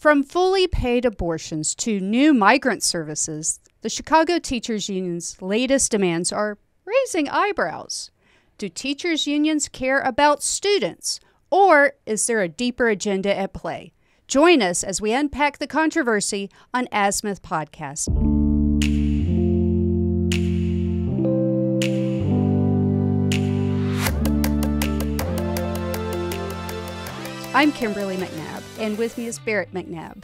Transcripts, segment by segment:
From fully paid abortions to new migrant services, the Chicago Teachers Union's latest demands are raising eyebrows. Do teachers' unions care about students, or is there a deeper agenda at play? Join us as we unpack the controversy on Azimuth Podcast. I'm Kimberly McNabb, and with me is Barrett McNabb.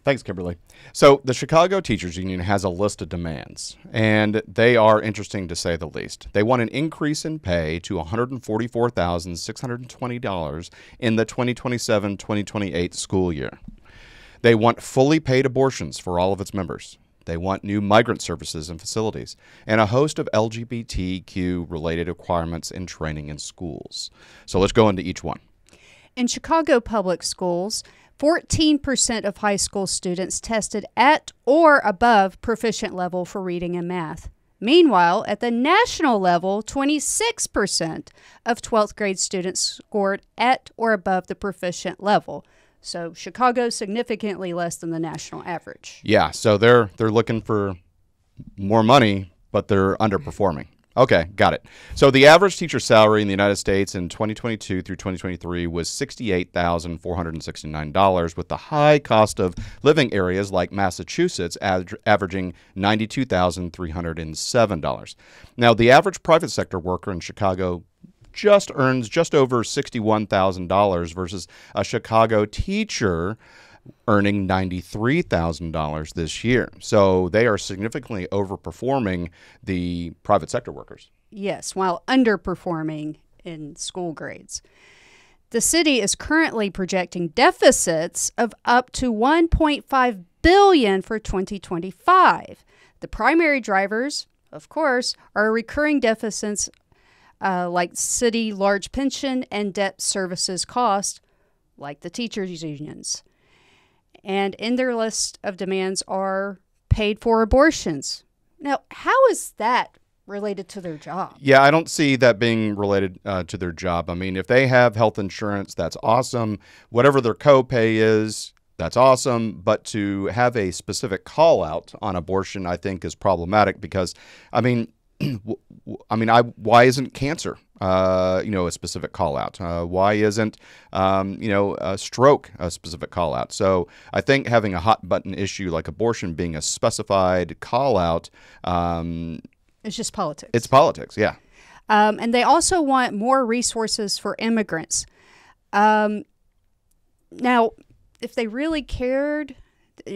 Thanks, Kimberly. So the Chicago Teachers Union has a list of demands, and they are interesting to say the least. They want an increase in pay to $144,620 in the 2027-2028 school year. They want fully paid abortions for all of its members. They want new migrant services and facilities, and a host of LGBTQ-related requirements in training in schools. So let's go into each one. In Chicago public schools, 14% of high school students tested at or above proficient level for reading and math. Meanwhile, at the national level, 26% of 12th grade students scored at or above the proficient level. So Chicago significantly less than the national average. Yeah, so they're looking for more money, but they're underperforming. Okay, got it. So the average teacher salary in the United States in 2022 through 2023 was $68,469, with the high cost of living areas like Massachusetts averaging $92,307. Now, the average private sector worker in Chicago earns just over $61,000 versus a Chicago teacher earning $93,000 this year. So they are significantly overperforming the private sector workers. Yes, while underperforming in school grades. The city is currently projecting deficits of up to $1.5 billion for 2025. The primary drivers, of course, are recurring deficits like city large pension and debt services cost, like the teachers' unions. And in their list of demands are paid for abortions. Now, how is that related to their job? Yeah, I don't see that being related to their job. I mean, if they have health insurance, that's awesome. Whatever their copay is, that's awesome. But to have a specific call out on abortion, I think, is problematic because, why isn't cancer, a specific call out? Why isn't, a stroke a specific call out? So I think having a hot button issue like abortion being a specified call out, it's just politics. It's politics, yeah. And they also want more resources for immigrants. Now, if they really cared,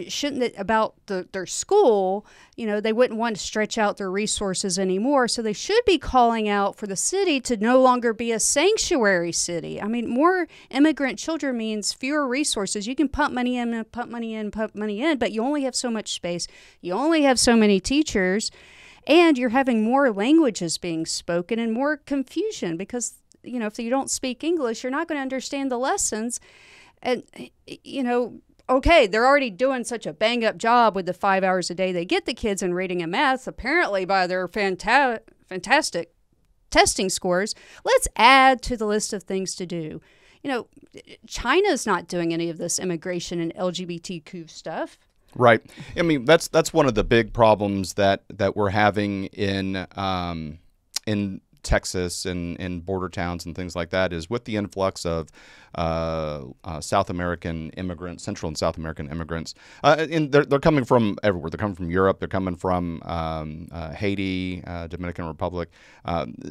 shouldn't it about their school, they wouldn't want to stretch out their resources anymore. So they should be calling out for the city to no longer be a sanctuary city. I mean, more immigrant children means fewer resources. You can pump money in, but you only have so much space. You only have so many teachers, and you're having more languages being spoken and more confusion because, if you don't speak English, you're not going to understand the lessons. And, okay, they're already doing such a bang-up job with the 5 hours a day they get the kids in reading and math, apparently by their fantastic testing scores. Let's add to the list of things to do. China's not doing any of this immigration and LGBTQ stuff. Right. I mean, that's one of the big problems that we're having in Texas and in border towns and things like that is with the influx of South American immigrants, Central and South American immigrants. And they're coming from everywhere. They're coming from Europe. They're coming from Haiti, Dominican Republic,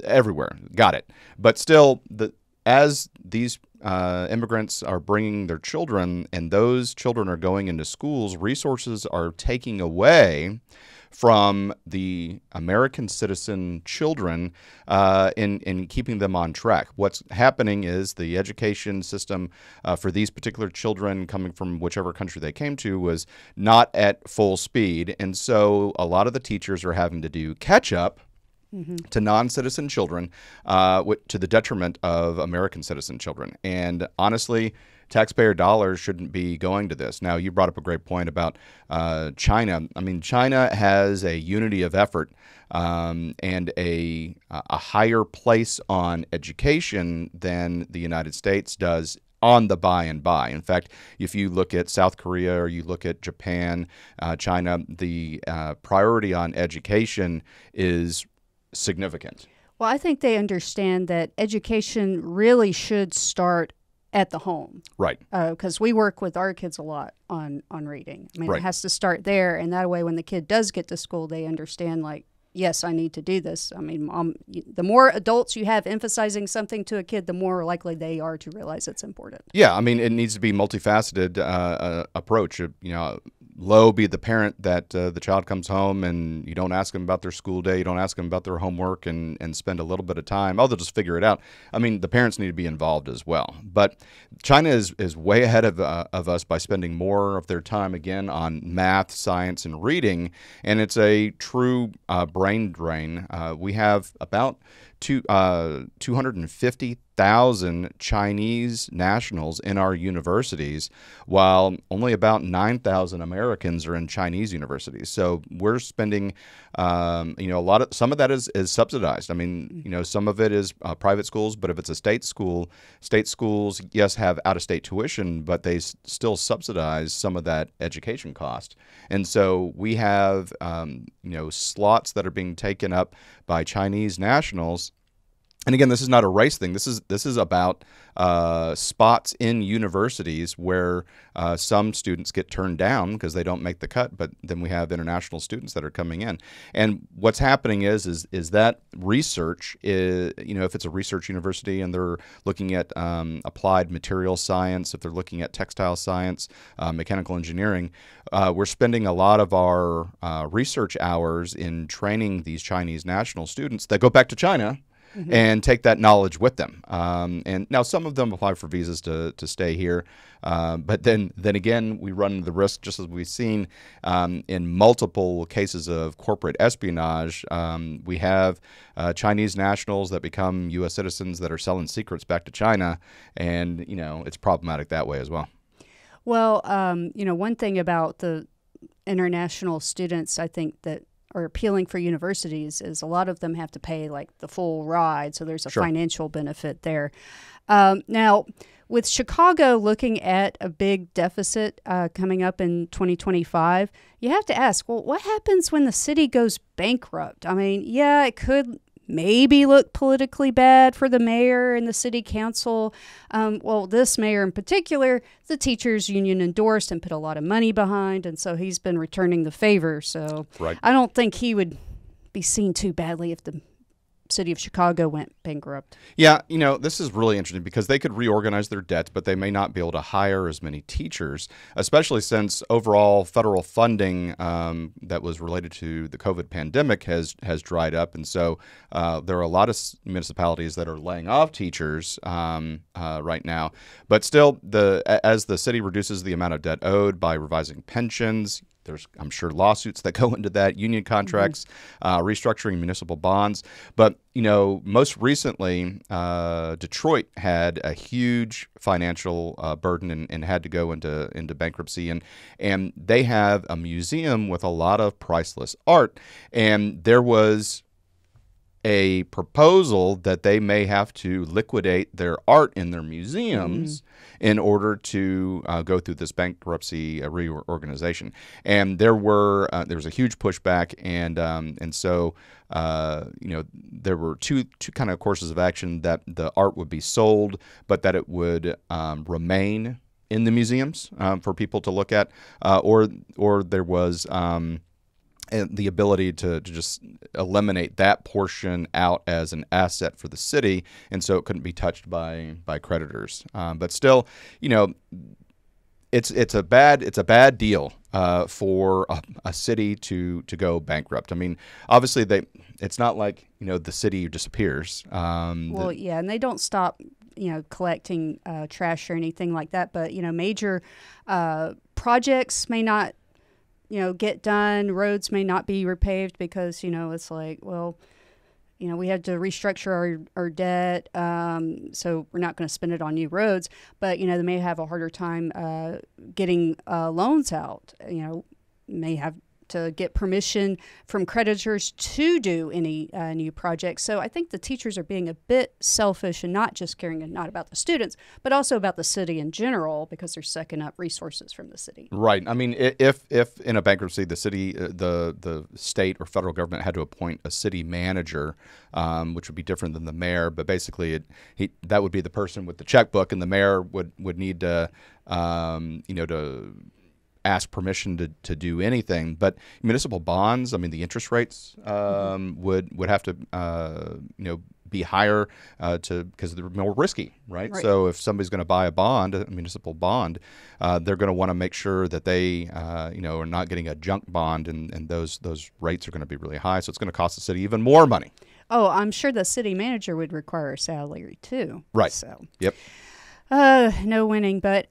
everywhere. Got it. But still, as these immigrants are bringing their children and those children are going into schools, resources are taking away from the American citizen children in keeping them on track. What's happening is the education system for these particular children coming from whichever country they came to was not at full speed. And so a lot of the teachers are having to do catch up to non-citizen children to the detriment of American citizen children. And honestly, taxpayer dollars shouldn't be going to this. Now, you brought up a great point about China. I mean, China has a unity of effort and a higher place on education than the United States does on the by and by. In fact, if you look at South Korea or you look at Japan, China, the priority on education is significant. Well, I think they understand that education really should start at the home. Right. Because we work with our kids a lot on reading. I mean, Right. It has to start there. And that way, when the kid does get to school, they understand, like, yes, I need to do this. I mean, the more adults you have emphasizing something to a kid, the more likely they are to realize it's important. Yeah, I mean, it needs to be multifaceted approach. Low be the parent that the child comes home and you don't ask them about their school day, you don't ask them about their homework, and spend a little bit of time. Oh, they'll just figure it out. I mean, the parents need to be involved as well. But China is way ahead of us by spending more of their time, again, on math, science, and reading, and it's a true brain drain. We have about 250,000 Chinese nationals in our universities, while only about 9,000 Americans are in Chinese universities. So we're spending, some of that is subsidized. I mean, some of it is private schools, but if it's a state schools, yes, have out-of-state tuition, but they still subsidize some of that education cost. And so we have, slots that are being taken up by Chinese nationals. And again, this is not a race thing. This is about spots in universities where some students get turned down because they don't make the cut, but then we have international students that are coming in. And what's happening is that research is, if it's a research university and they're looking at applied material science, if they're looking at textile science, mechanical engineering, we're spending a lot of our research hours in training these Chinese national students that go back to China. Mm-hmm. And take that knowledge with them. And now some of them apply for visas to stay here. But then again, we run the risk, just as we've seen in multiple cases of corporate espionage. We have Chinese nationals that become U.S. citizens that are selling secrets back to China. And, it's problematic that way as well. Well, one thing about the international students, I think that are appealing for universities is a lot of them have to pay like the full ride. So there's a Sure. financial benefit there. Now, with Chicago looking at a big deficit coming up in 2025, you have to ask, well, what happens when the city goes bankrupt? I mean, yeah, it could maybe look politically bad for the mayor and the city council. Well, this mayor in particular, the teachers union endorsed and put a lot of money behind, and so he's been returning the favor. So Right. I don't think he would be seen too badly if the city of Chicago went bankrupt. Yeah, this is really interesting because they could reorganize their debt, but they may not be able to hire as many teachers, especially since overall federal funding that was related to the COVID pandemic has dried up. And so there are a lot of municipalities that are laying off teachers right now. But still, as the city reduces the amount of debt owed by revising pensions, there's, I'm sure, lawsuits that go into that, union contracts, restructuring municipal bonds. But, most recently, Detroit had a huge financial burden and had to go into bankruptcy. And they have a museum with a lot of priceless art. And there was a proposal that they may have to liquidate their art in their museums in order to go through this bankruptcy reorganization. And there was a huge pushback, and so there were two kind of courses of action: that the art would be sold, but that it would remain in the museums for people to look at, or there was and the ability to just eliminate that portion out as an asset for the city, and so it couldn't be touched by creditors. But still, it's a bad deal for a city to go bankrupt. I mean, obviously it's not like the city disappears. Well, yeah, and they don't stop collecting trash or anything like that. But major projects may not get done. Roads may not be repaved because, it's like, well, we had to restructure our debt, so we're not going to spend it on new roads. But, they may have a harder time getting loans out, may have to get permission from creditors to do any new projects. So I think the teachers are being a bit selfish and not just caring not about the students, but also about the city in general, because they're sucking up resources from the city. Right. I mean, if in a bankruptcy, the city, the state or federal government had to appoint a city manager, which would be different than the mayor, but basically that would be the person with the checkbook, and the mayor would need to to ask permission to do anything. But municipal bonds, I mean, the interest rates would have to be higher because they're more risky, right? So if somebody's going to buy a municipal bond, they're going to want to make sure that they are not getting a junk bond, and those rates are going to be really high. So it's going to cost the city even more money. Oh, I'm sure the city manager would require a salary too. Right. So. Yep. No winning, but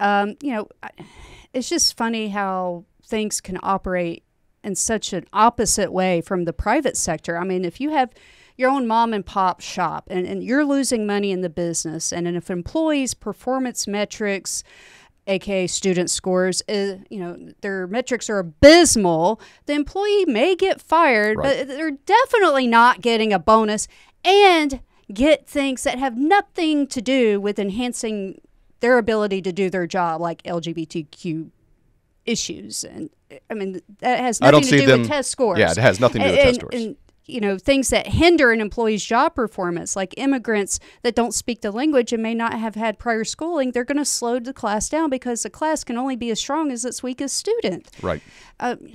it's just funny how things can operate in such an opposite way from the private sector. I mean, if you have your own mom and pop shop and you're losing money in the business, and if employees' performance metrics, aka student scores, their metrics are abysmal, the employee may get fired, but they're definitely not getting a bonus and get things that have nothing to do with enhancing their ability to do their job, like LGBTQ issues. And I mean, that has nothing to do with test scores. Yeah, it has nothing to do with test scores. And things that hinder an employee's job performance, like immigrants that don't speak the language and may not have had prior schooling, they're going to slow the class down because the class can only be as strong as its weakest student. Right. And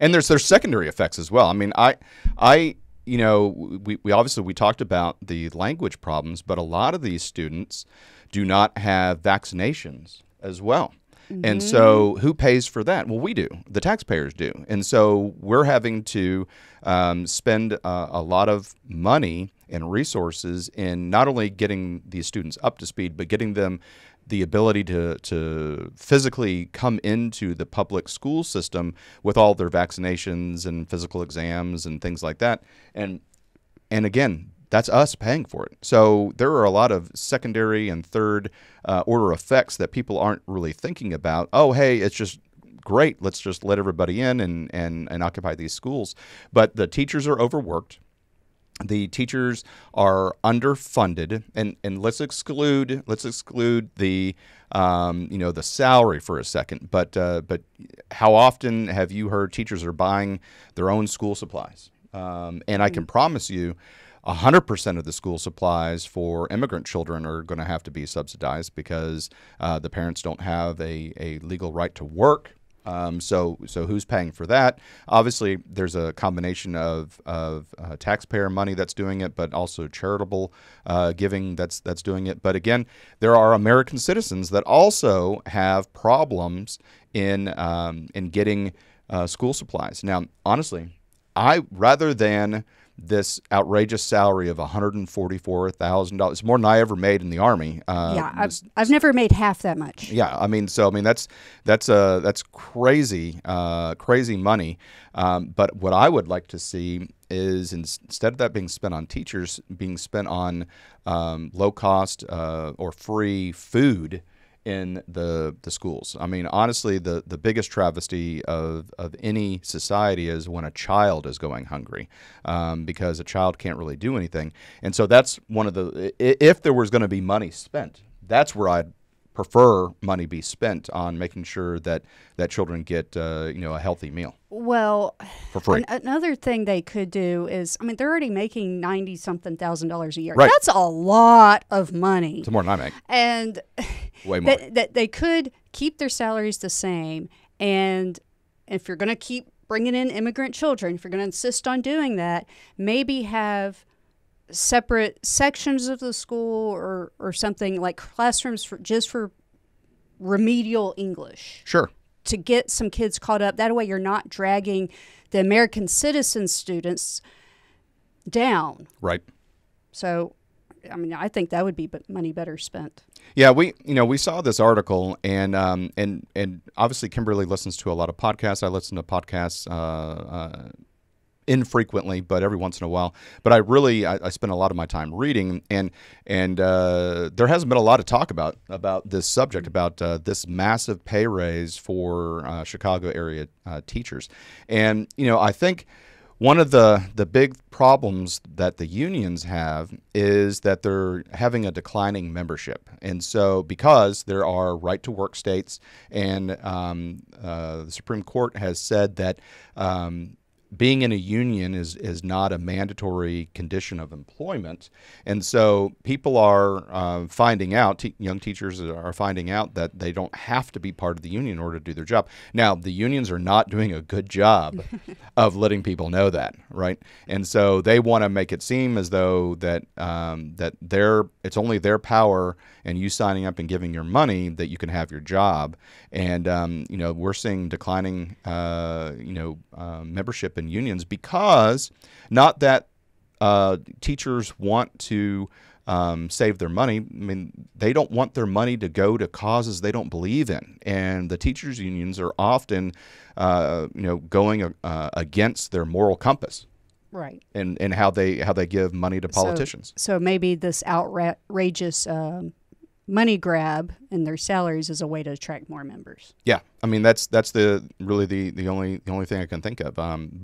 there's secondary effects as well. I mean, we obviously talked about the language problems, but a lot of these students do not have vaccinations as well. Mm-hmm. And so who pays for that? Well, we do. The taxpayers do. And so we're having to spend a lot of money and resources in not only getting these students up to speed, but getting them the ability to physically come into the public school system with all their vaccinations and physical exams and things like that. And again, that's us paying for it. So there are a lot of secondary and third order effects that people aren't really thinking about. Oh, hey, it's just great. Let's just let everybody in and occupy these schools. But the teachers are overworked. The teachers are underfunded, and let's exclude the the salary for a second. But how often have you heard teachers are buying their own school supplies? And I can promise you, 100% of the school supplies for immigrant children are going to have to be subsidized because the parents don't have a legal right to work. So who's paying for that? Obviously, there's a combination of taxpayer money that's doing it, but also charitable giving that's doing it. But again, there are American citizens that also have problems in getting school supplies. Now, honestly, rather than this outrageous salary of $144,000, it's more than I ever made in the Army. I've never made half that much. Yeah, that's crazy, crazy money. But what I would like to see is instead of that being spent on teachers, being spent on low cost or free food in the schools. I mean, honestly, the biggest travesty of any society is when a child is going hungry, because a child can't really do anything. And so that's one of if there was going to be money spent, that's where I'd prefer money be spent on making sure that children get a healthy meal. Well, for free. Another thing they could do is, I mean, they're already making $90-something thousand a year. Right. That's a lot of money. It's more than I make. And way more. They could keep their salaries the same. And if you're going to keep bringing in immigrant children, if you're going to insist on doing that, maybe have separate sections of the school or something like classrooms for remedial English. Sure. To get some kids caught up. That way you're not dragging the American citizen students down. Right. So, I mean, I think that would be money better spent. Yeah, we saw this article, and obviously Kimberly listens to a lot of podcasts. I listen to podcasts infrequently, but every once in a while. But I spend a lot of my time reading, and there hasn't been a lot of talk about this subject, about this massive pay raise for Chicago area teachers. And I think one of the big problems that the unions have is that they're having a declining membership. And so because there are right-to-work states, and the Supreme Court has said that being in a union is not a mandatory condition of employment. And so people are finding out, young teachers are finding out that they don't have to be part of the union in order to do their job. Now, the unions are not doing a good job of letting people know that, right? And so they want to make it seem as though that it's only their power and you signing up and giving your money that you can have your job. And we're seeing declining membership in unions, because not that teachers want to save their money. I mean, they don't want their money to go to causes they don't believe in, and the teachers' unions are often going against their moral compass. Right. And how they give money to politicians. So maybe this outrageous money grab in their salaries is a way to attract more members. Yeah, I mean that's the only thing I can think of. In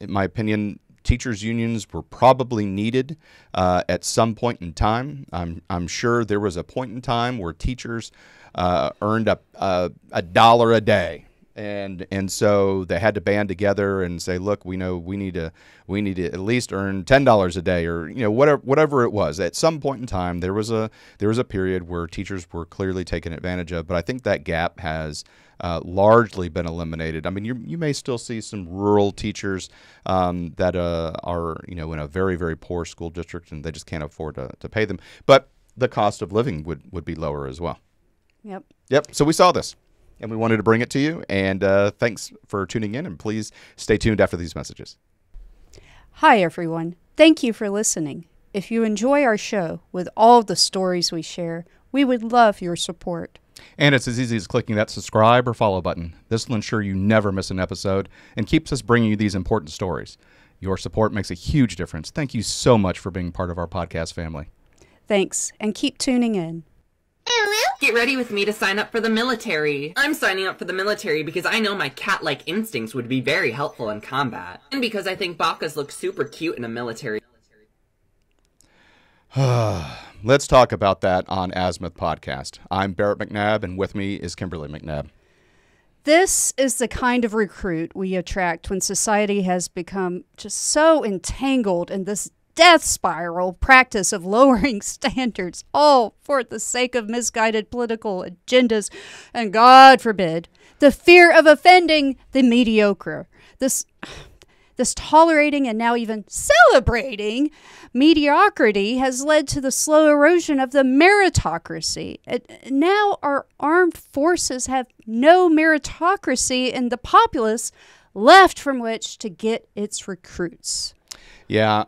my opinion, teachers' unions were probably needed at some point in time. I'm sure there was a point in time where teachers earned a dollar a day. And so they had to band together and say, look, we know we need to at least earn $10 a day, or whatever it was. At some point in time, there was a period where teachers were clearly taken advantage of. But I think that gap has largely been eliminated. I mean, you may still see some rural teachers that are in a very, very poor school district, and they just can't afford to pay them. But the cost of living would be lower as well. Yep. So we saw this, and we wanted to bring it to you. And thanks for tuning in, and please stay tuned after these messages. Hi, everyone. Thank you for listening. If you enjoy our show with all the stories we share, we would love your support. And it's as easy as clicking that subscribe or follow button. This will ensure you never miss an episode and keeps us bringing you these important stories. Your support makes a huge difference. Thank you so much for being part of our podcast family. Thanks, and keep tuning in. Get ready with me to sign up for the military. I'm signing up for the military because I know my cat-like instincts would be very helpful in combat. And because I think bakas look super cute in a military. Let's talk about that on Azimuth Podcast. I'm Barrett McNabb, and with me is Kimberly McNabb. This is the kind of recruit we attract when society has become just so entangled in this death spiral practice of lowering standards, all for the sake of misguided political agendas, and God forbid, the fear of offending the mediocre. This tolerating and now even celebrating mediocrity has led to the slow erosion of the meritocracy. Now our armed forces have no meritocracy and the populace left from which to get its recruits. Yeah,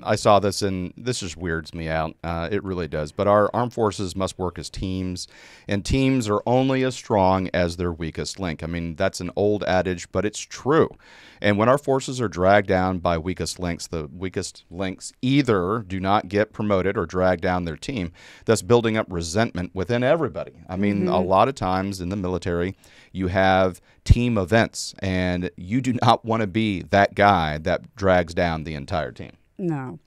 I saw this, and this just weirds me out. It really does. But our armed forces must work as teams, and teams are only as strong as their weakest link. I mean, that's an old adage, but it's true. And when our forces are dragged down by weakest links, the weakest links either do not get promoted or drag down their team, thus building up resentment within everybody. I mean, a lot of times in the military, you have team events, and you do not want to be that guy that drags down the entire team. No.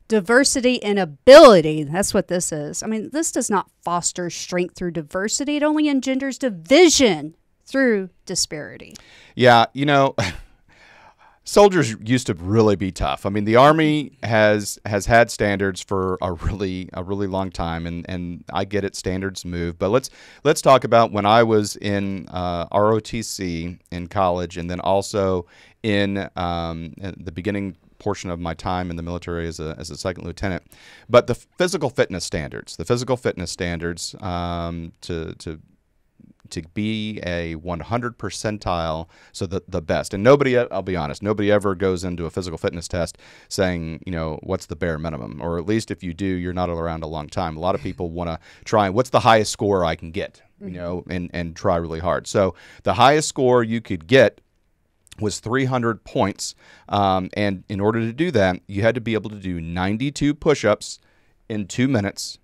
Diversity and ability, that's what this is. I mean, this does not foster strength through diversity. It only engenders division through disparity. Yeah, soldiers used to really be tough. I mean, the Army has had standards for a really long time, and I get it, standards move. But let's talk about when I was in ROTC in college, and then also in the beginning portion of my time in the military as a second lieutenant. But the physical fitness standards to be a 100 percentile, so the best. And nobody, I'll be honest, nobody ever goes into a physical fitness test saying, what's the bare minimum? Or at least if you do, you're not around a long time. A lot of people want to try, what's the highest score I can get, and try really hard. So the highest score you could get was 300 points. And in order to do that, you had to be able to do 92 push-ups in 2 minutes.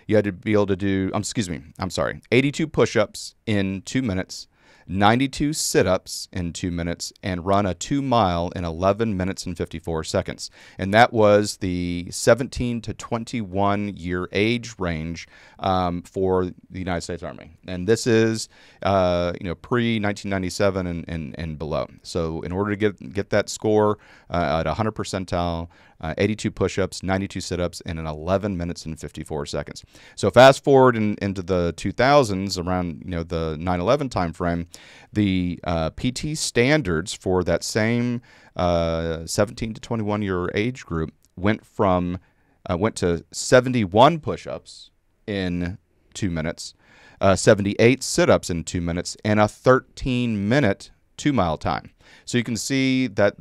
You had to be able to do, 82 push-ups in 2 minutes, 92 sit-ups in 2 minutes, and run a 2 mile in 11 minutes and 54 seconds. And that was the 17 to 21 year age range for the United States Army. And this is, pre-1997 and below. So in order to get that score at 100 percentile, 82 push-ups, 92 sit-ups, and in 11 minutes and 54 seconds. So fast forward into the 2000s, around the 9/11 timeframe, the PT standards for that same 17 to 21 year age group went to 71 push-ups in 2 minutes, 78 sit-ups in 2 minutes, and a 13-minute 2 mile time. So you can see that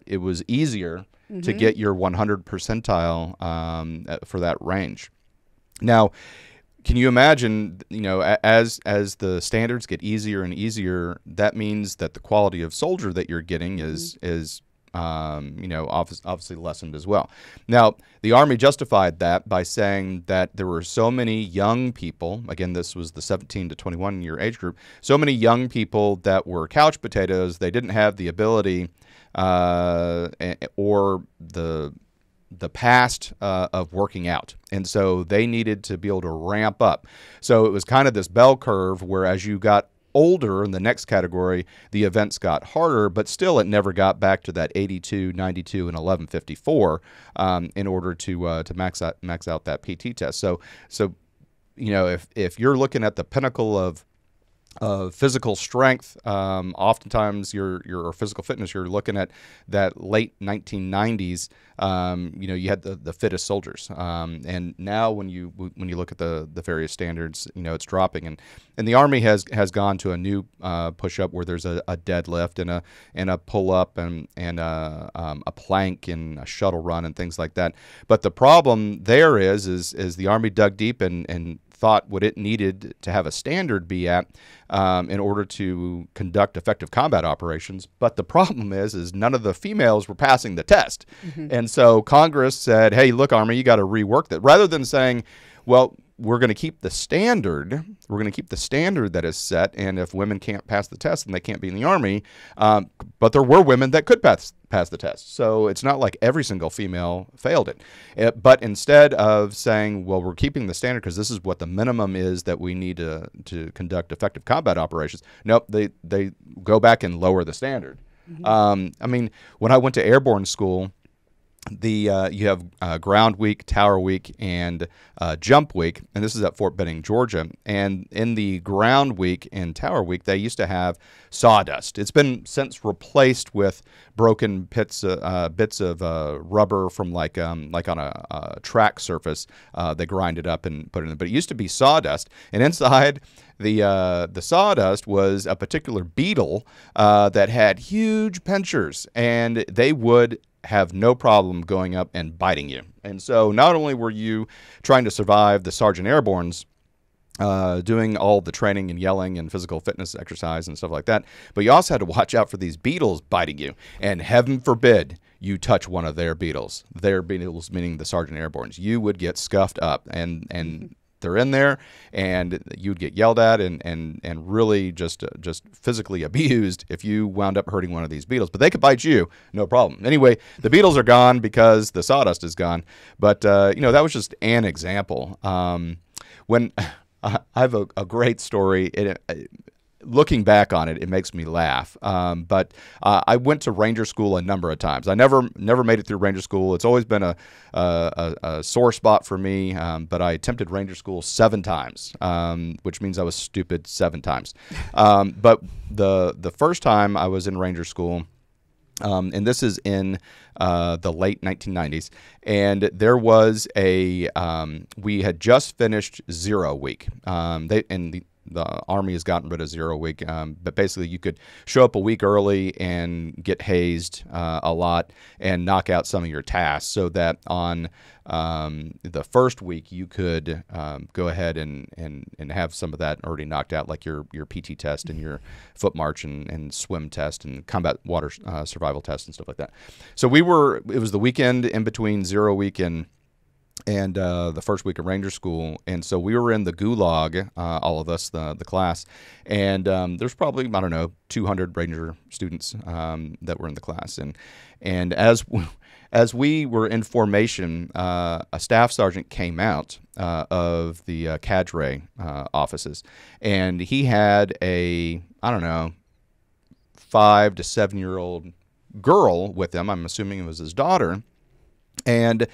it was easier to get your 100 percentile for that range. Now, can you imagine, as the standards get easier and easier, that means that the quality of soldier that you're getting is obviously lessened as well. Now, the Army justified that by saying that there were so many young people, again, this was the 17 to 21 year age group, so many young people that were couch potatoes, they didn't have the ability or the past of working out. And so they needed to be able to ramp up. So it was kind of this bell curve where as you got older in the next category, the events got harder, but still it never got back to that 82, 92, and 1154 in order to max out that PT test. So if you're looking at the pinnacle of physical strength, oftentimes your physical fitness, you're looking at that late 1990s. You had the fittest soldiers, and now when you look at the various standards, it's dropping, and the Army has gone to a new push-up where there's a deadlift and a pull-up and a plank and a shuttle run and things like that. But the problem there is the Army dug deep and thought what it needed to have a standard be at in order to conduct effective combat operations. But the problem is none of the females were passing the test. And so Congress said, hey, look, Army, you got to rework that. Rather than saying, well, we're going to keep the standard. We're going to keep the standard that is set, and if women can't pass the test, then they can't be in the Army. But there were women that could pass the test. So it's not like every single female failed it. But instead of saying, well, we're keeping the standard because this is what the minimum is that we need to conduct effective combat operations, nope, they go back and lower the standard. When I went to airborne school, you have ground week, tower week, and jump week, and this is at Fort Benning, Georgia. And in the ground week and tower week, they used to have sawdust. It's been since replaced with broken bits of rubber from like on a track surface. They grind it up and put it in. But it used to be sawdust, and inside the sawdust was a particular beetle that had huge pincers, and they would have no problem going up and biting you. And so not only were you trying to survive the Sergeant Airborne's doing all the training and yelling and physical fitness exercise and stuff like that, but you also had to watch out for these beetles biting you. And heaven forbid you touch one of their beetles meaning the Sergeant Airborne's. You would get scuffed up, and they're in there, and you'd get yelled at and really just physically abused if you wound up hurting one of these beetles. But they could bite you, no problem. Anyway, the beetles are gone because the sawdust is gone. But that was just an example. When I have a great story. Looking back on it, it makes me laugh. But I went to Ranger School a number of times. I never made it through Ranger School. It's always been a sore spot for me. But I attempted Ranger School 7 times, which means I was stupid 7 times. But the first time I was in Ranger School, and this is in the late 1990s, and there was we had just finished 0 week. Army has gotten rid of 0 week, but basically you could show up a week early and get hazed a lot and knock out some of your tasks, so that on the first week you could go ahead and have some of that already knocked out, like your PT test and your foot march and swim test and combat water survival test and stuff like that. So it was the weekend in between 0 week and the first week of Ranger School, and so we were in the gulag, all of us, the class, and there's probably, I don't know, 200 Ranger students that were in the class, and as we were in formation, a staff sergeant came out of the cadre offices, and he had a, I don't know, 5 to 7 year old girl with him. I'm assuming it was his daughter, and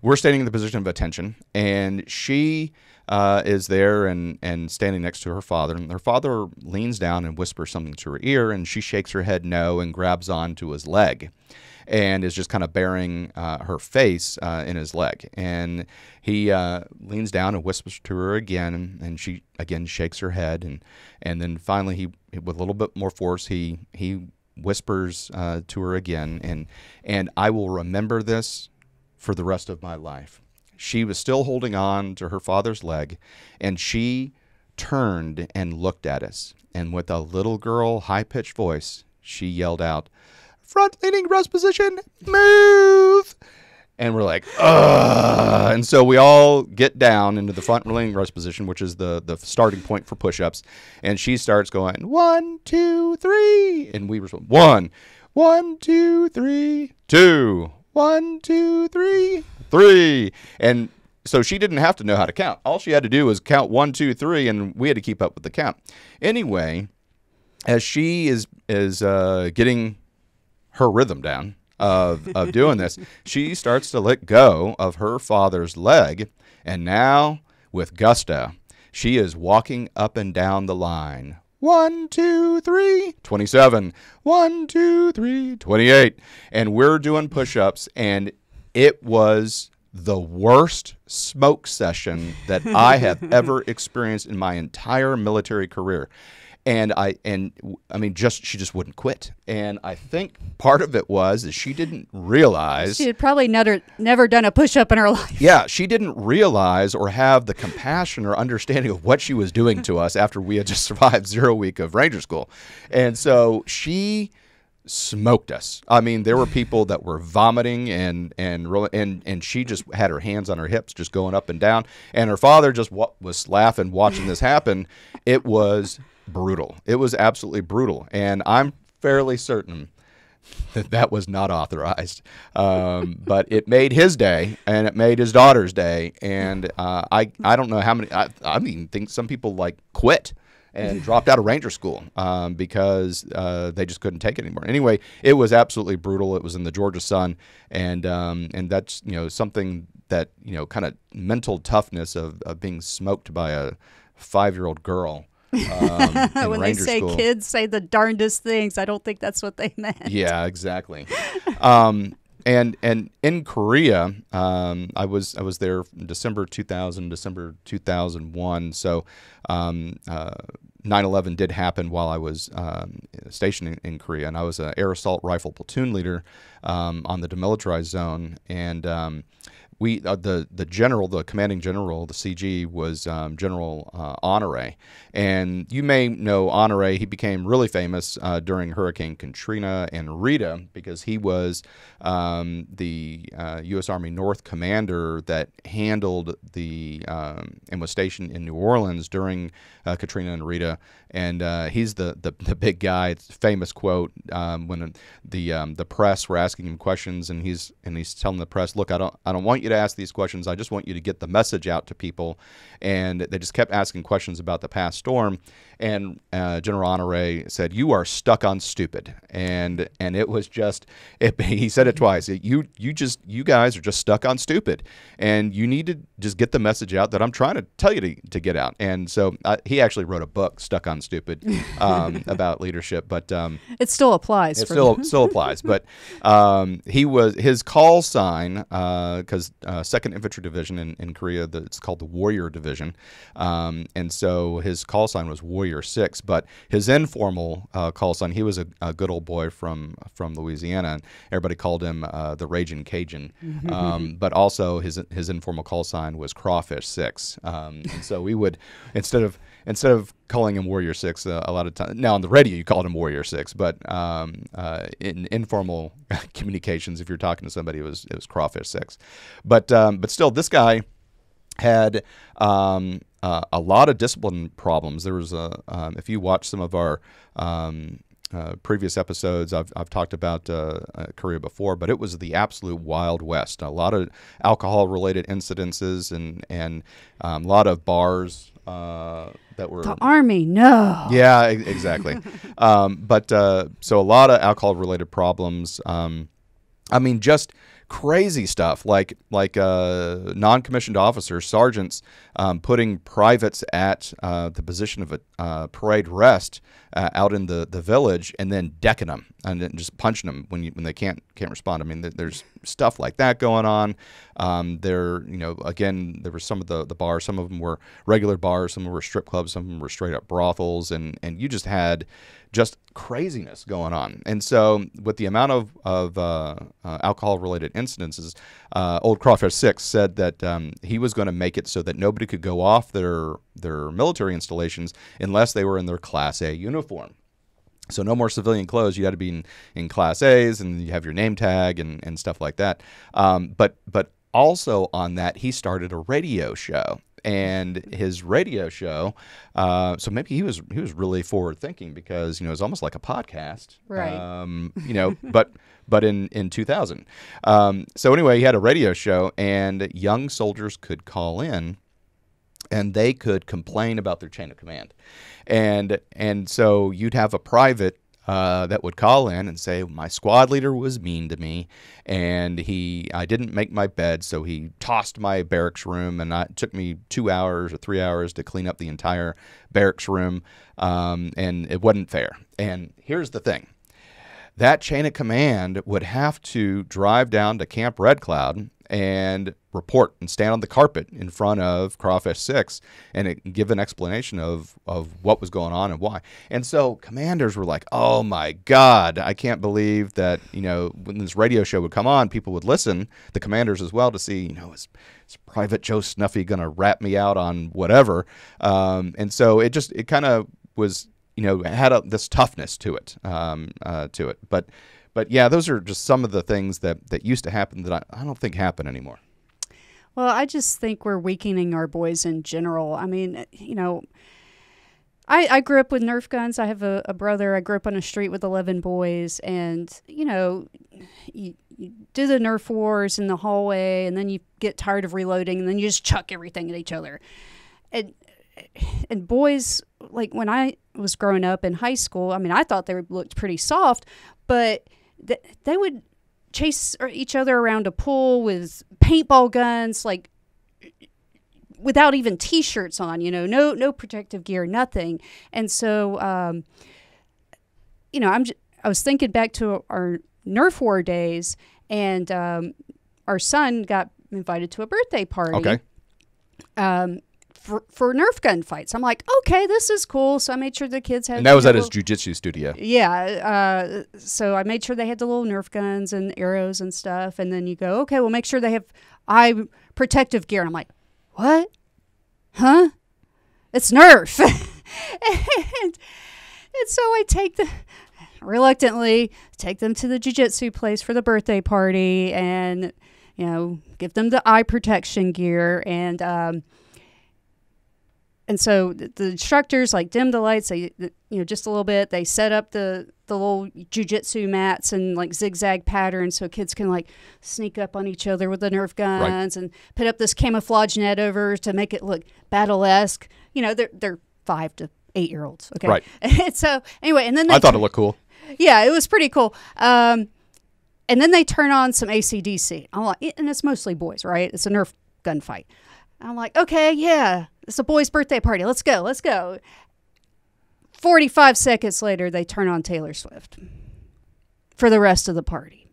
we're standing in the position of attention, and she is there and standing next to her father. And her father leans down and whispers something to her ear, and she shakes her head no and grabs onto his leg and is just kind of burying her face in his leg. And he leans down and whispers to her again, and she again shakes her head. And then finally, he with a little bit more force, he whispers to her again. And I will remember this for the rest of my life. She was still holding on to her father's leg, and she turned and looked at us. And with a little girl, high-pitched voice, she yelled out, "Front-leaning rest position, move!" And we're like, ugh. And so we all get down into the front-leaning rest position, which is the starting point for push-ups. And she starts going, 1, 2, 3. And we respond, 1, 1, 2, 3, 2. 1, 2, 3, 3. And so she didn't have to know how to count. All she had to do was count 1, 2, 3, and we had to keep up with the count. Anyway, as she is getting her rhythm down of doing this, she starts to let go of her father's leg, and now, with gusto, she is walking up and down the line. 1, 2, 3, 27. 1, 2, 3, 28. And we're doing push-ups, and it was the worst smoke session that I have ever experienced in my entire military career. And she just wouldn't quit. And I think part of it was that she didn't realize. She had probably never done a push-up in her life. Yeah, she didn't realize or have the compassion or understanding of what she was doing to us after we had just survived 0 week of Ranger School. And so she smoked us. I mean, there were people that were vomiting and she just had her hands on her hips, just going up and down. And her father just was laughing, watching this happen. It was brutal. It was absolutely brutal. And I'm fairly certain that was not authorized. But it made his day, and it made his daughter's day. And I don't know how many, I even think some people quit and dropped out of Ranger School because they just couldn't take it anymore. Anyway, it was absolutely brutal. It was in the Georgia sun, and that's something that kind of mental toughness of being smoked by a 5-year-old girl. When Ranger they say School. Kids say the darndest things, I don't think that's what they meant. Yeah, exactly. And in Korea, I was there from December 2000, December 2001. So 9/11 did happen while I was stationed in Korea, and I was an air assault rifle platoon leader on the demilitarized zone. And the general, the commanding general, the CG, was General Honore. And you may know Honore. He became really famous during Hurricane Katrina and Rita because he was the U.S. Army North commander that handled and was stationed in New Orleans during Katrina and Rita. And he's the big guy. It's a famous quote when the press were asking him questions, and he's telling the press, "Look, I don't want you to ask these questions. I just want you to get the message out to people." And they just kept asking questions about the past storm. And General Honore said, "You are stuck on stupid." And it was just, he said it twice. You guys are just stuck on stupid, and you need to just get the message out that I'm trying to tell you to get out. And so he actually wrote a book, Stuck on Stupid, about leadership. But it still applies. It still applies. But his call sign, because 2nd Infantry Division in Korea. It's called the Warrior Division. And so his call sign was Warrior 6. But his informal call sign, he was a good old boy from Louisiana. And everybody called him the Raging Cajun. But also his informal call sign was Crawfish 6. And so we would, instead of calling him Warrior 6 a lot of times, now on the radio you called him Warrior 6, but in informal communications, if you're talking to somebody, it was Crawfish 6. But still, this guy had a lot of discipline problems. There was if you watch some of our previous episodes, I've talked about Korea before, but it was the absolute Wild West. A lot of alcohol-related incidences and a lot of bars that were... The Army, no. Yeah, exactly. So a lot of alcohol-related problems. I mean, just crazy stuff like non-commissioned officers, sergeants, putting privates at the position of a parade rest out in the village, and then decking them and then just punching them when they can't respond. I mean, there's stuff like that going on. Again, there were some of the bars. Some of them were regular bars. Some of them were strip clubs. Some of them were straight up brothels, and you just had just craziness going on. And so with the amount of alcohol-related incidences, old Crawfish 6 said that he was going to make it so that nobody could go off their military installations unless they were in their Class A uniform. So no more civilian clothes. You had to be in Class A's, and you have your name tag and stuff like that. But also on that, he started a radio show. And his radio show, so maybe he was really forward thinking, because it was almost like a podcast, right? But in 2000. So anyway, he had a radio show, and young soldiers could call in, and they could complain about their chain of command, and so you'd have a private that would call in and say, my squad leader was mean to me, and I didn't make my bed, so he tossed my barracks room, and it took me 2 hours or 3 hours to clean up the entire barracks room, and it wasn't fair. And here's the thing. That chain of command would have to drive down to Camp Red Cloud and report and stand on the carpet in front of Crawfish 6 and give an explanation of what was going on and why. And so commanders were like, oh my God, I can't believe that, when this radio show would come on, people would listen, the commanders as well, to see, is Private Joe Snuffy going to rat me out on whatever? And so it kind of was, it had this toughness to it, But yeah, those are just some of the things that used to happen that I don't think happen anymore. Well, I just think we're weakening our boys in general. I mean, I grew up with Nerf guns. I have a brother. I grew up on a street with 11 boys. And, you do the Nerf wars in the hallway, and then you get tired of reloading, and then you just chuck everything at each other. And boys, like when I was growing up in high school, I mean, I thought they looked pretty soft, but they would chase each other around a pool with paintball guns, like without even T-shirts on, no protective gear, nothing. And so, I was thinking back to our Nerf war days, and our son got invited to a birthday party. Okay. For Nerf gun fights. I'm like, okay, this is cool. So I made sure the kids had... And that was at his jiu-jitsu studio. Yeah. So I made sure they had the little Nerf guns and arrows and stuff. And then you go, okay, well, make sure they have eye protective gear. And I'm like, what? Huh? It's Nerf. and so I reluctantly take them to the jiu-jitsu place for the birthday party and, give them the eye protection gear. And so the instructors dim the lights, they, just a little bit. They set up the little jujitsu mats and zigzag patterns so kids can sneak up on each other with the Nerf guns, right, and put up this camouflage net over to make it look battle-esque. They're 5 to 8 year olds. Okay. Right. And so anyway, and then I thought it looked cool. Yeah, it was pretty cool. And then they turn on some AC/DC. I'm like, and it's mostly boys, right? It's a Nerf gunfight. I'm like, okay, yeah, it's a boy's birthday party. Let's go. 45 seconds later, they turn on Taylor Swift for the rest of the party.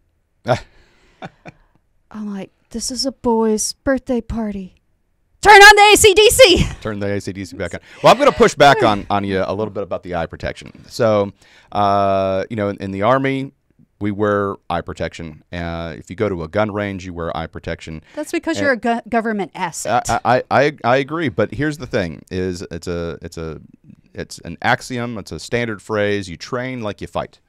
I'm like, this is a boy's birthday party. Turn on the AC/DC. Turn the AC/DC back on. Well, I'm going to push back on you a little bit about the eye protection. So, in the Army, we wear eye protection. If you go to a gun range, you wear eye protection. That's because you're a government asset. I agree, but here's the thing: is it's an axiom. It's a standard phrase. You train like you fight.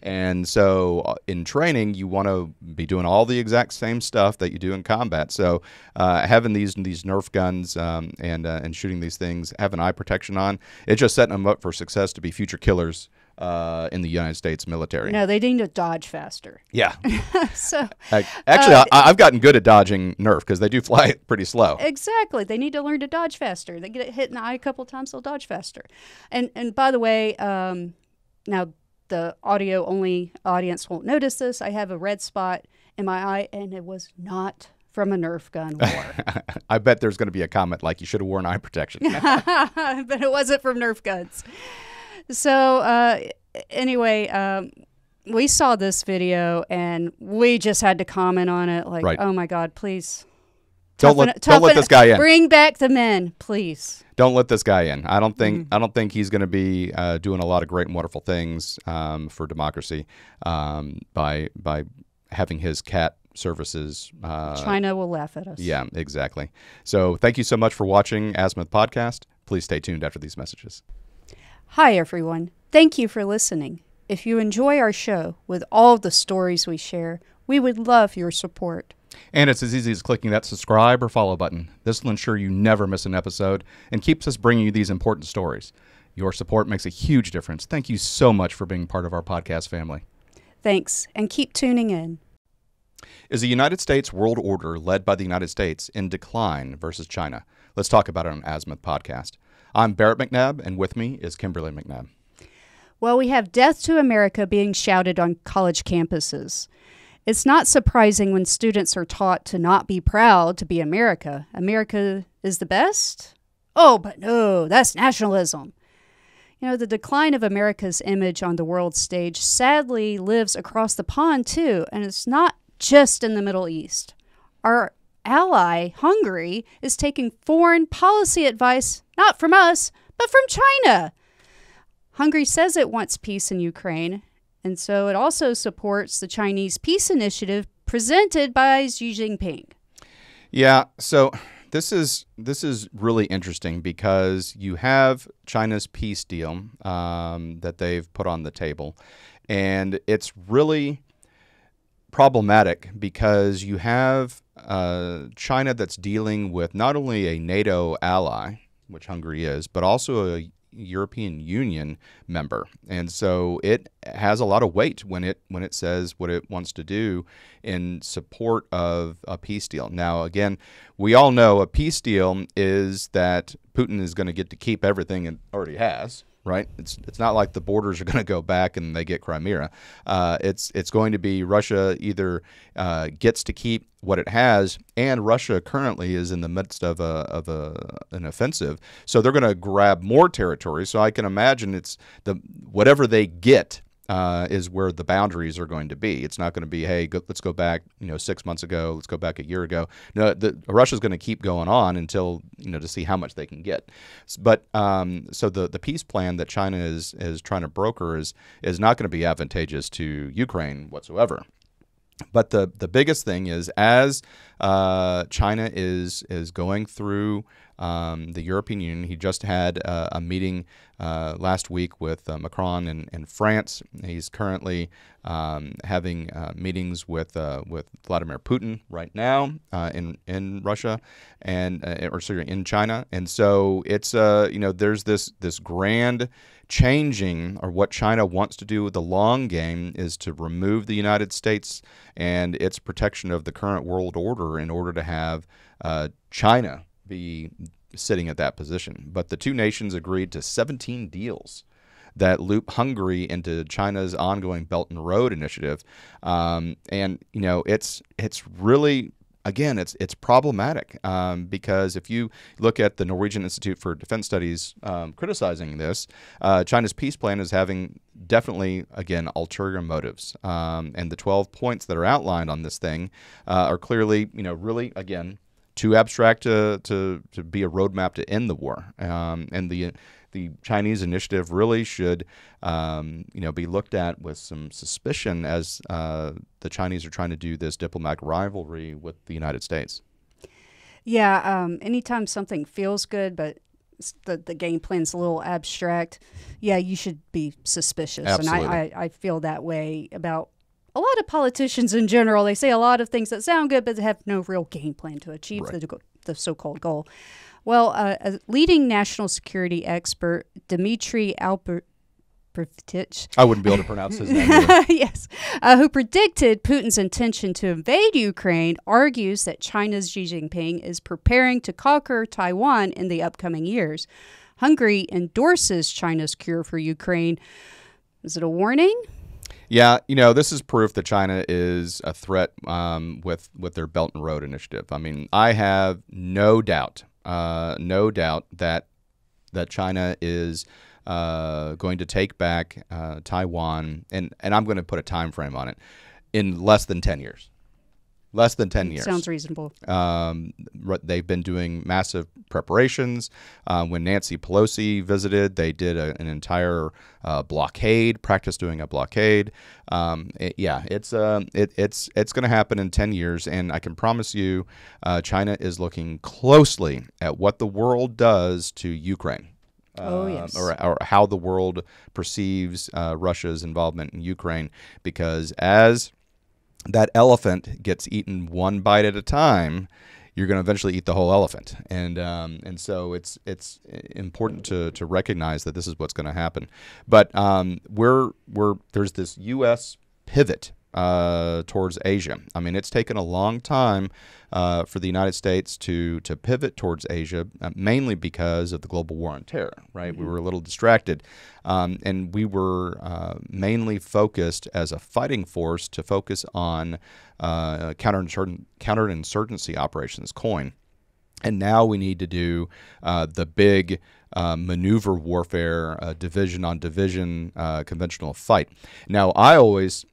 And so in training, you want to be doing all the exact same stuff that you do in combat. So having these Nerf guns and shooting these things, having eye protection on, it's just setting them up for success to be future killers in the United States military. No, they need to dodge faster. Yeah. So actually, I've gotten good at dodging Nerf because they do fly pretty slow. Exactly. They need to learn to dodge faster. They get hit in the eye a couple of times, they'll dodge faster. And by the way, now the audio-only audience won't notice this. I have a red spot in my eye, and it was not from a Nerf gun war. I bet there's going to be a comment like, you should have worn eye protection. But it wasn't from Nerf guns. So anyway, we saw this video, and we just had to comment on it like, right. Oh, my God, please. Don't let this guy in. Bring back the men, please. Don't let this guy in. I don't think he's going to be doing a lot of great and wonderful things for democracy by having his cat services. China will laugh at us. Yeah, exactly. So thank you so much for watching Azimuth Podcast. Please stay tuned after these messages. Hi, everyone. Thank you for listening. If you enjoy our show with all the stories we share, we would love your support. And it's as easy as clicking that subscribe or follow button. This will ensure you never miss an episode and keeps us bringing you these important stories. Your support makes a huge difference. Thank you so much for being part of our podcast family. Thanks, and keep tuning in. Is the United States world order led by the United States in decline versus China? Let's talk about it on Azimuth Podcast. I'm Barrett McNabb, and with me is Kimberly McNabb. Well, we have death to America being shouted on college campuses. It's not surprising when students are taught to not be proud to be America. America is the best? Oh, but no, that's nationalism. You know, the decline of America's image on the world stage sadly lives across the pond too, and it's not just in the Middle East. Our ally, Hungary, is taking foreign policy advice, not from us, but from China. Hungary says it wants peace in Ukraine, and so it also supports the Chinese peace initiative presented by Xi Jinping. Yeah, so this is really interesting because you have China's peace deal that they've put on the table, and it's really problematic because you have China that's dealing with not only a NATO ally, which Hungary is, but also a European Union member, and so it has a lot of weight when it says what it wants to do in support of a peace deal. Now, again, we all know a peace deal is that Putin is going to get to keep everything it already has. Right? It's not like the borders are going to go back and they get Crimea. It's going to be Russia either gets to keep what it has, and Russia currently is in the midst of an offensive, so they're going to grab more territory. So I can imagine it's whatever they get is where the boundaries are going to be. It's not going to be, hey, let's go back 6 months ago, let's go back a year ago. No, Russia's going to keep going on until to see how much they can get. But so the peace plan that China is trying to broker is not going to be advantageous to Ukraine whatsoever. But the biggest thing is, as China is going through the European Union, he just had a meeting last week with Macron in France. He's currently having meetings with Vladimir Putin right now in Russia in China, and so it's there's this grand changing, or what China wants to do with the long game is to remove the United States and its protection of the current world order in order to have China be sitting at that position. But the two nations agreed to 17 deals that loop Hungary into China's ongoing Belt and Road Initiative. And it's really, again, it's problematic because if you look at the Norwegian Institute for Defense Studies criticizing this, China's peace plan is having definitely, again, ulterior motives. And the 12 points that are outlined on this thing are clearly, really, again, too abstract to be a roadmap to end the war. And the Chinese initiative really should, be looked at with some suspicion as the Chinese are trying to do this diplomatic rivalry with the United States. Yeah, anytime something feels good, but the game plan's a little abstract, yeah, you should be suspicious. Absolutely. And I feel that way about a lot of politicians in general. They say a lot of things that sound good, but they have no real game plan to achieve the so-called goal. Well, a leading national security expert, Dmitry Albertich, I wouldn't be able to pronounce his name either. yes, who predicted Putin's intention to invade Ukraine, argues that China's Xi Jinping is preparing to conquer Taiwan in the upcoming years. Hungary endorses China's cure for Ukraine. Is it a warning? Yeah, this is proof that China is a threat with their Belt and Road Initiative. I mean, I have no doubt that China is going to take back Taiwan, and I'm going to put a time frame on it, in less than 10 years. Less than 10 years. Sounds reasonable. They've been doing massive preparations. When Nancy Pelosi visited, they did an entire blockade, practice doing a blockade. It's going to happen in 10 years, and I can promise you China is looking closely at what the world does to Ukraine. Yes. Or how the world perceives Russia's involvement in Ukraine, because as that elephant gets eaten one bite at a time, you're going to eventually eat the whole elephant, and so it's important to recognize that this is what's going to happen. But there's this U.S. pivot towards Asia. I mean, it's taken a long time for the United States to pivot towards Asia, mainly because of the global war on terror, right? Mm-hmm. We were a little distracted, and we were mainly focused as a fighting force to focus on counterinsurgency operations, COIN. And now we need to do the big maneuver warfare, division on division, conventional fight. Now, I always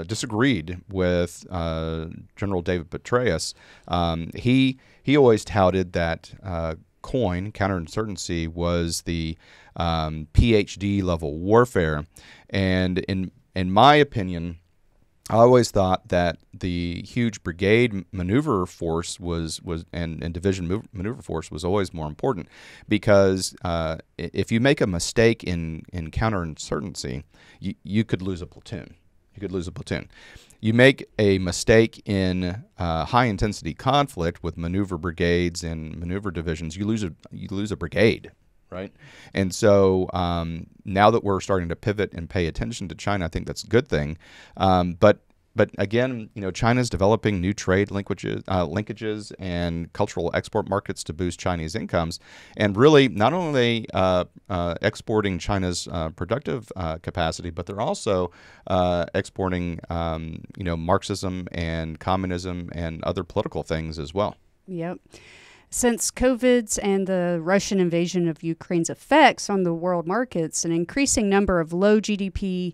disagreed with General David Petraeus. He always touted that COIN, counterinsurgency, was the PhD level warfare, and in my opinion, I always thought that the huge brigade maneuver force and division maneuver force was always more important, because if you make a mistake in counterinsurgency, you could lose a platoon. You make a mistake in high-intensity conflict with maneuver brigades and maneuver divisions, you lose a brigade, right? And so now that we're starting to pivot and pay attention to China, I think that's a good thing. But again, China's developing new trade linkages and cultural export markets to boost Chinese incomes, and really not only exporting China's productive capacity, but they're also exporting Marxism and communism and other political things as well. Yep. Since COVID's and the Russian invasion of Ukraine's effects on the world markets, an increasing number of low GDP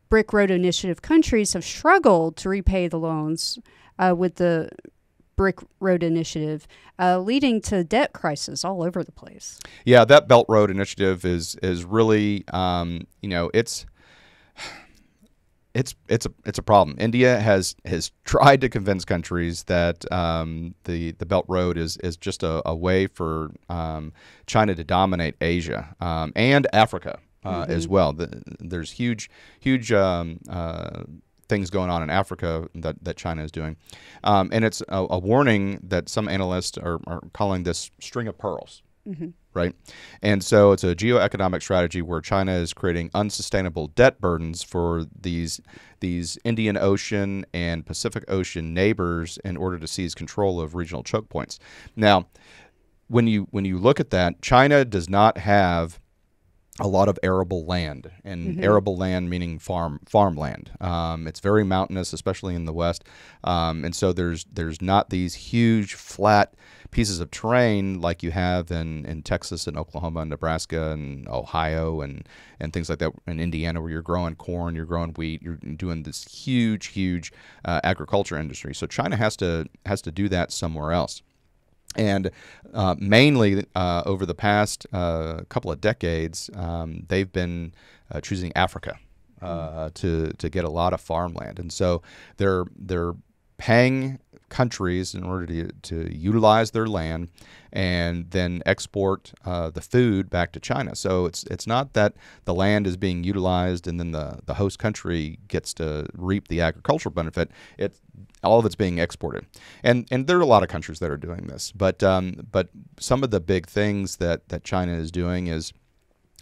Blet Road Initiative countries have struggled to repay the loans with the Blet Road Initiative, leading to debt crisis all over the place. Yeah, that Belt Road Initiative is really it's a problem. India has tried to convince countries that the Belt Road is just a way for China to dominate Asia and Africa. As well. There's huge things going on in Africa that China is doing. And it's a warning that some analysts are calling this string of pearls, right? And so it's a geoeconomic strategy where China is creating unsustainable debt burdens for these Indian Ocean and Pacific Ocean neighbors in order to seize control of regional choke points. Now, when you look at that, China does not have a lot of arable land, and arable land meaning farmland. It's very mountainous, especially in the west, and so there's not these huge flat pieces of terrain like you have in Texas and Oklahoma and Nebraska and Ohio and things like that, in Indiana, where you're growing corn, you're growing wheat, you're doing this huge agriculture industry. So China has to do that somewhere else. And mainly over the past couple of decades, they've been choosing Africa to get a lot of farmland, and so they're paying countries in order to utilize their land and then export the food back to China. So it's not that the land is being utilized and then the host country gets to reap the agricultural benefit. All of it's being exported, and there are a lot of countries that are doing this. But some of the big things that China is doing is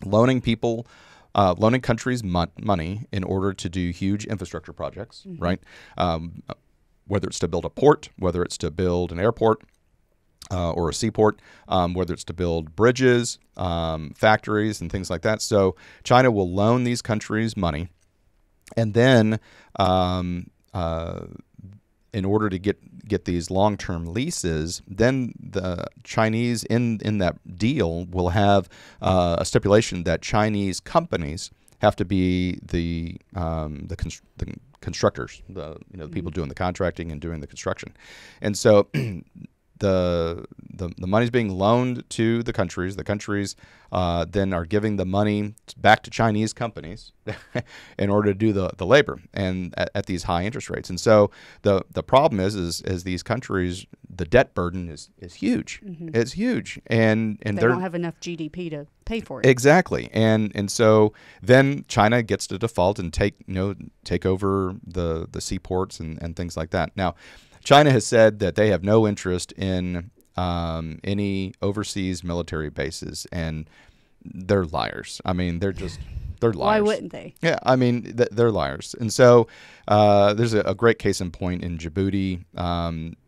loaning countries money in order to do huge infrastructure projects, right? Whether it's to build a port, whether it's to build an airport or a seaport, whether it's to build bridges, factories, and things like that. So China will loan these countries money, and then in order to get these long-term leases, then the Chinese in that deal will have a stipulation that Chinese companies have to be the constructors, the people doing the contracting and doing the construction, and so the money's being loaned to the countries. The countries then are giving the money back to Chinese companies in order to do the labor, and at these high interest rates. And so the problem is these countries, the debt burden is huge. It's huge, and they don't have enough GDP to pay for it. Exactly, and so then China gets to default and take over the seaports and things like that. Now, China has said that they have no interest in any overseas military bases, and they're liars. I mean, they're liars. Why wouldn't they? Yeah, I mean, they're liars. And so there's a great case in point in Djibouti.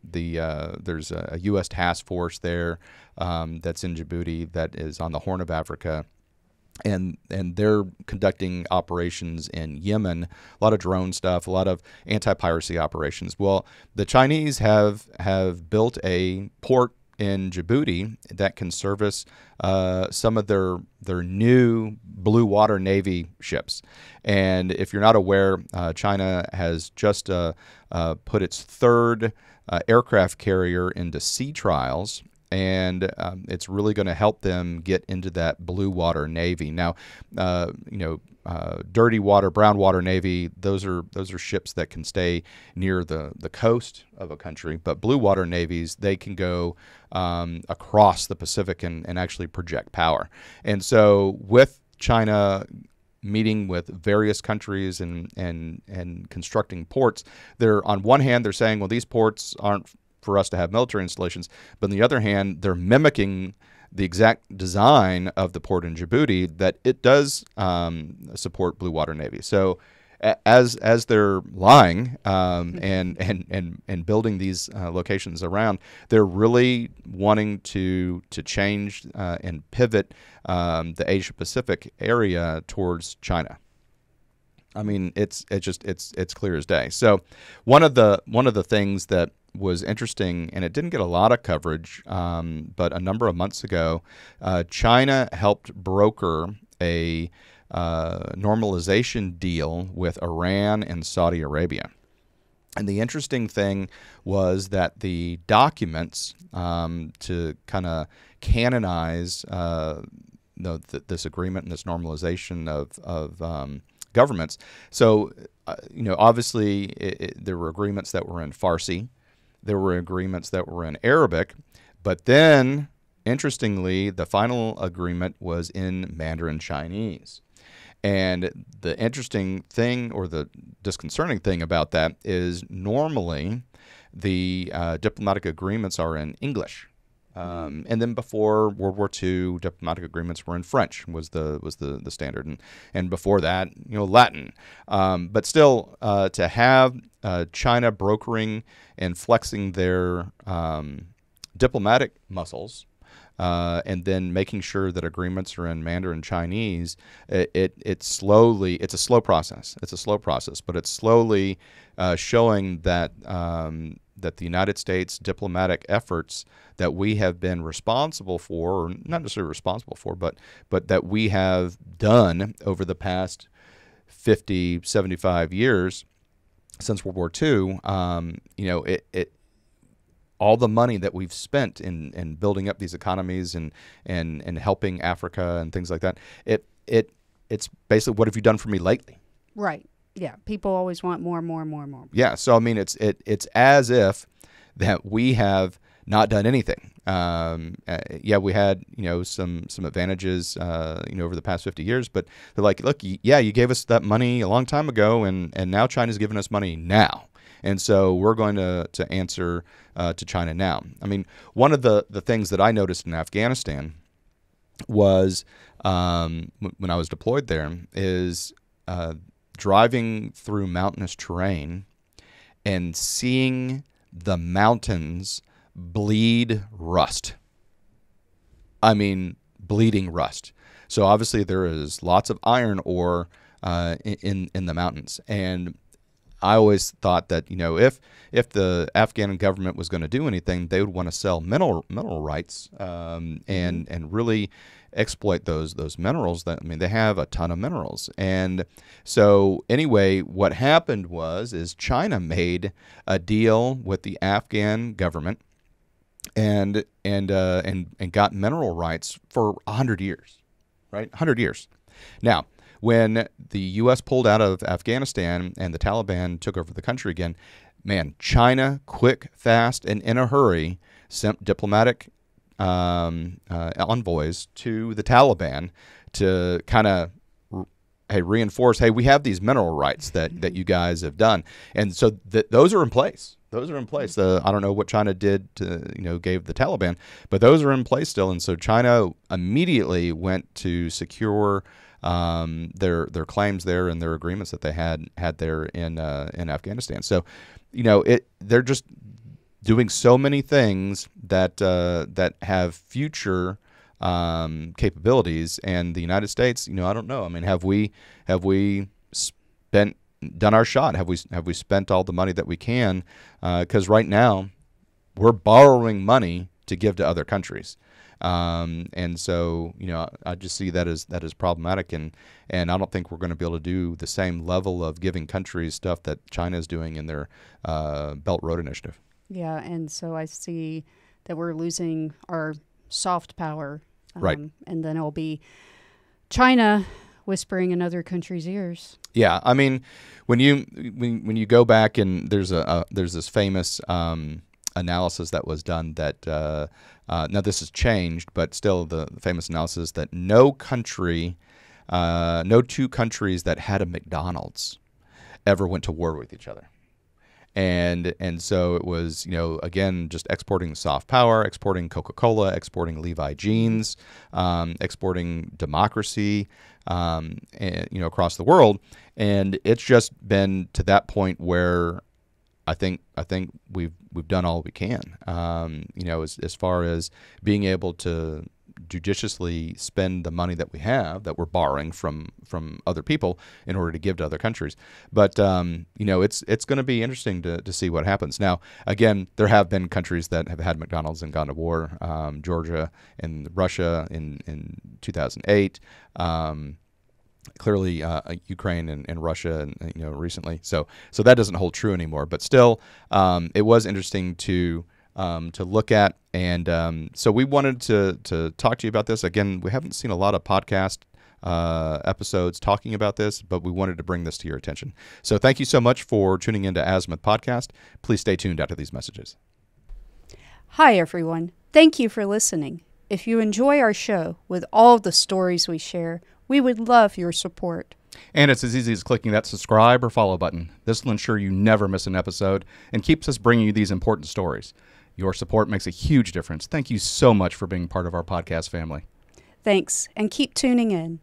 There's a U.S. task force there that's in Djibouti that is on the Horn of Africa. And they're conducting operations in Yemen, a lot of drone stuff, a lot of anti-piracy operations. Well, the Chinese have built a port in Djibouti that can service some of their new blue water Navy ships. And if you're not aware, China has just put its third aircraft carrier into sea trials. And it's really going to help them get into that blue water Navy. Now, dirty water, brown water Navy, those are ships that can stay near the coast of a country. But blue water navies, they can go across the Pacific and actually project power. And so with China meeting with various countries and constructing ports, on one hand, they're saying, well, these ports aren't for us to have military installations, but on the other hand, they're mimicking the exact design of the port in Djibouti that it does support blue water Navy. So as they're lying and building these locations around, they're really wanting to change and pivot the Asia Pacific area towards China. I mean, it's clear as day. So one of the things that was interesting, and it didn't get a lot of coverage, but a number of months ago, China helped broker a normalization deal with Iran and Saudi Arabia. And the interesting thing was that the documents to kind of canonize this agreement and this normalization of governments. So, obviously there were agreements that were in Farsi. There were agreements that were in Arabic. But then, interestingly, the final agreement was in Mandarin Chinese. And the interesting thing, or the disconcerting thing about that, is normally the diplomatic agreements are in English. And then before World War II, diplomatic agreements were in French, was the standard, and before that, Latin. But still, to have China brokering and flexing their diplomatic muscles and then making sure that agreements are in Mandarin Chinese, it's a slow process. It's a slow process, but it's slowly showing that that the United States diplomatic efforts that we have been responsible for, or not necessarily responsible for, but that we have done over the past 50, 75 years since World War II, all the money that we've spent in building up these economies and helping Africa and things like that, it's basically, what have you done for me lately? Right. Yeah. People always want more and more and more and more. Yeah. So I mean, it's as if that we have not done anything. Yeah, we had some advantages over the past 50 years, but they're like, look, yeah, you gave us that money a long time ago, and now China's giving us money now. And so we're going to answer to China now. I mean, one of the things that I noticed in Afghanistan was when I was deployed there is driving through mountainous terrain and seeing the mountains bleed rust. I mean, bleeding rust. So obviously there is lots of iron ore in the mountains, and I always thought that if the Afghan government was going to do anything, they would want to sell mineral rights and really exploit those minerals. That, I mean, they have a ton of minerals. And so anyway, what happened is China made a deal with the Afghan government and got mineral rights for 100 years, right? 100 years. Now, when the U.S. pulled out of Afghanistan and the Taliban took over the country again, man, China, quick, fast, and in a hurry, sent diplomatic envoys to the Taliban to kind of reinforce, hey, we have these mineral rights that you guys have done. And so those are in place. Those are in place. I don't know what China did to, gave the Taliban, but those are in place still. And so China immediately went to secure their claims there and their agreements that they had there in Afghanistan. So, they're just doing so many things that have future capabilities, and the United States, I don't know. I mean, have we done our shot? Have we spent all the money that we can? Because right now we're borrowing money to give to other countries. And so, I just see that as problematic, and I don't think we're going to be able to do the same level of giving countries stuff that China is doing in their Belt Road Initiative. Yeah, and so I see that we're losing our soft power, right? And then it'll be China whispering in other countries' ears. Yeah, I mean, when you go back, and there's this famous analysis that was done that now this has changed, but still the famous analysis that no two countries that had a McDonald's ever went to war with each other. And so it was, again, just exporting soft power, exporting Coca-Cola, exporting Levi jeans, exporting democracy, across the world. And it's just been to that point where I think we've done all we can, as far as being able to judiciously spend the money that we have, that we're borrowing from other people in order to give to other countries. But it's going to be interesting to see what happens. Now, again, there have been countries that have had McDonald's and gone to war. Georgia and Russia in 2008. Clearly, Ukraine and Russia, and recently. So that doesn't hold true anymore. But still, it was interesting to look at, and so we wanted to talk to you about this. Again, we haven't seen a lot of podcast episodes talking about this, but we wanted to bring this to your attention. So thank you so much for tuning into Azimuth Podcast. Please stay tuned after these messages. Hi, everyone. Thank you for listening. If you enjoy our show with all the stories we share, we would love your support. And it's as easy as clicking that subscribe or follow button. This will ensure you never miss an episode and keeps us bringing you these important stories. Your support makes a huge difference. Thank you so much for being part of our podcast family. Thanks, and keep tuning in.